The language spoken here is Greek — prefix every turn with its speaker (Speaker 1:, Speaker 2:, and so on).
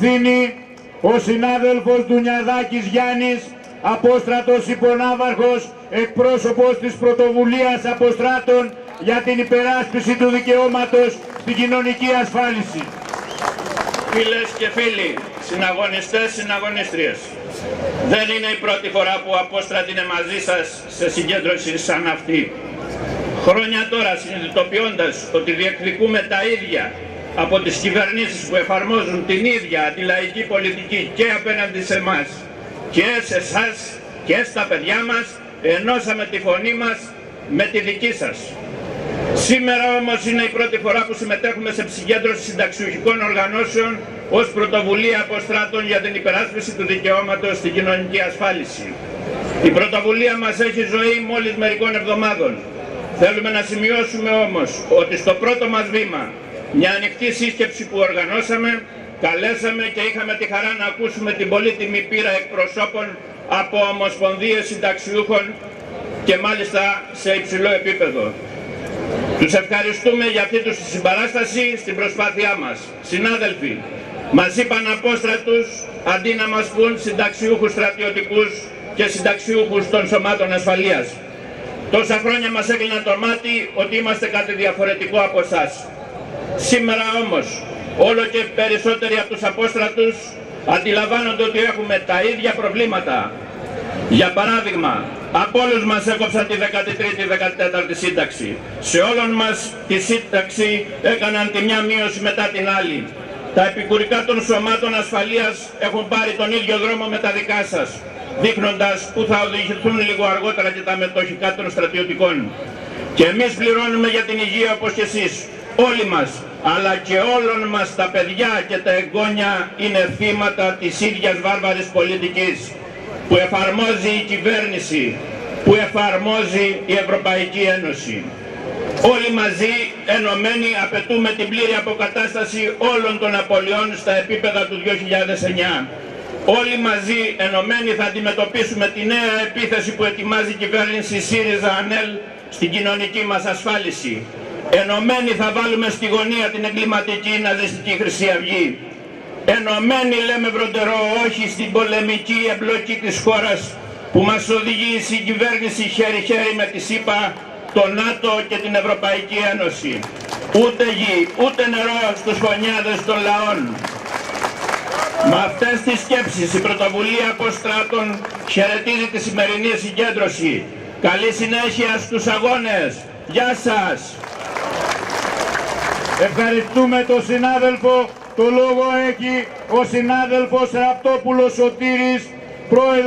Speaker 1: ευθύνη ο συνάδελφος Ντουνιαδάκης Γιάννης, απόστρατος υπονάβαρχος, εκπρόσωπος της πρωτοβουλίας Αποστράτων για την υπεράσπιση του δικαιώματος στην κοινωνική ασφάλιση.
Speaker 2: Φίλες και φίλοι, συναγωνιστές, συναγωνίστριες, δεν είναι η πρώτη φορά που ο Απόστρατοι είναι μαζί σας σε συγκέντρωση σαν αυτή. Χρόνια τώρα, συνειδητοποιώντας ότι διεκδικούμε τα ίδια από τις κυβερνήσεις που εφαρμόζουν την ίδια αντιλαϊκή πολιτική και απέναντι σε εμάς και σε εσάς και στα παιδιά μας, ενώσαμε τη φωνή μας με τη δική σας. Σήμερα όμως είναι η πρώτη φορά που συμμετέχουμε σε συγκέντρωση συνταξιουχικών οργανώσεων ως πρωτοβουλία Αποστράτων για την υπεράσπιση του δικαιώματος στην κοινωνική ασφάλιση. Η πρωτοβουλία μας έχει ζωή μόλις μερικών εβδομάδων. Θέλουμε να σημειώσουμε όμως ότι στο πρώτο μας βήμα, μια ανοιχτή σύσκεψη που οργανώσαμε, καλέσαμε και είχαμε τη χαρά να ακούσουμε την πολύτιμη πείρα εκπροσώπων από ομοσπονδίες συνταξιούχων και μάλιστα σε υψηλό επίπεδο. Τους ευχαριστούμε για αυτή τους συμπαράσταση στην προσπάθειά μας. Συνάδελφοι, μας είπαν Απόστρατους αντί να μας πούν συνταξιούχους στρατιωτικούς και συνταξιούχους των σωμάτων ασφαλείας. Τόσα χρόνια μας έκλειναν το μάτι ότι είμαστε κάτι διαφορετικό από εσάς. Σήμερα όμως, όλο και περισσότεροι από τους Απόστρατους αντιλαμβάνονται ότι έχουμε τα ίδια προβλήματα. Για παράδειγμα, από όλους μας έκοψαν τη 13η-14η σύνταξη. Σε όλων μας τη σύνταξη έκαναν τη μια μείωση μετά την άλλη. Τα επικουρικά των σωμάτων ασφαλείας έχουν πάρει τον ίδιο δρόμο με τα δικά σας, δείχνοντας που θα οδηγηθούν λίγο αργότερα και τα μετοχικά των στρατιωτικών. Και εμείς πληρώνουμε για την υγεία όπως και εσείς. Όλοι μας, αλλά και όλων μας τα παιδιά και τα εγγόνια είναι θύματα της ίδιας βάρβαρης πολιτικής που εφαρμόζει η κυβέρνηση, που εφαρμόζει η Ευρωπαϊκή Ένωση. Όλοι μαζί, ενωμένοι, απαιτούμε την πλήρη αποκατάσταση όλων των απολειών στα επίπεδα του 2009. Όλοι μαζί, ενωμένοι, θα αντιμετωπίσουμε τη νέα επίθεση που ετοιμάζει η κυβέρνηση ΣΥΡΙΖΑ-ΑΝΕΛ στην κοινωνική μας ασφάλιση. Ενωμένοι θα βάλουμε στη γωνία την εγκληματική ναζιστική Χρυσή Αυγή. Ενωμένοι λέμε βροντερό όχι στην πολεμική εμπλοκή της χώρας που μας οδηγεί η κυβέρνηση χέρι-χέρι με τη ΣΥΠΑ, το ΝΑΤΟ και την Ευρωπαϊκή Ένωση. Ούτε γη, ούτε νερό στους φωνιάδες των λαών. Με αυτές τις σκέψεις η πρωτοβουλία Αποστράτων χαιρετίζει τη σημερινή συγκέντρωση. Καλή συνέχεια στους αγώνες. Γεια σας.
Speaker 1: Ευχαριστούμε τον συνάδελφο. Το λόγο έχει ο συνάδελφος Ραπτόπουλος Σωτήρης, πρόεδρος.